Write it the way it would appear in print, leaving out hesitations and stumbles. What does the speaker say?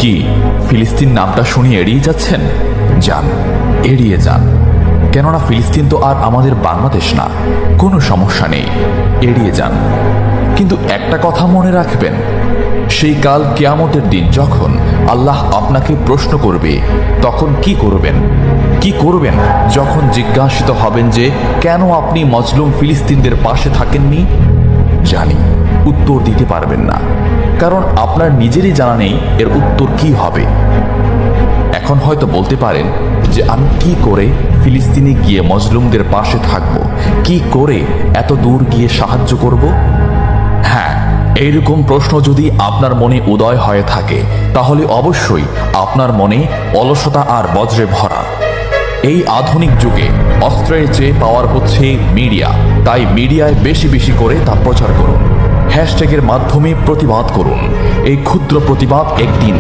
কি ফিলিস্তিন নামটা শুনিয়ে এড়িয়ে যাচ্ছেন? যান, এড়িয়ে যান। কেননা ফিলিস্তিন তো আর আমাদের বাংলাদেশ না। কোনো সমস্যা নেই, এড়িয়ে যান। কিন্তু একটা কথা মনে রাখবেন, সেই কাল কিয়ামতের দিন যখন আল্লাহ আপনাকে প্রশ্ন করবে, তখন কি করবেন? কি করবেন যখন জিজ্ঞাসিত হবেন যে কেন আপনি মজলুম ফিলিস্তিনদের পাশে থাকেননি? জানি উত্তর দিতে পারবেন না, কারণ আপনার নিজেরই জানা নেই এর উত্তর কি হবে। এখন হয়তো বলতে পারেন যে আমি কি করে ফিলিস্তিনে গিয়ে মজলুমদের পাশে থাকব, কি করে এত দূর গিয়ে সাহায্য করব? হ্যাঁ, এইরকম প্রশ্ন যদি আপনার মনে উদয় হয়ে থাকে, তাহলে অবশ্যই আপনার মনে অলসতা আর বজ্রে ভরা। এই আধুনিক যুগে অস্ত্রের চেয়ে পাওয়ার হচ্ছে মিডিয়া, তাই মিডিয়ায় বেশি বেশি করে তা প্রচার করুন। হ্যাশট্যাগের মাধ্যমে প্রতিবাদ করুন। এই ক্ষুদ্র প্রতিবাদ একদিন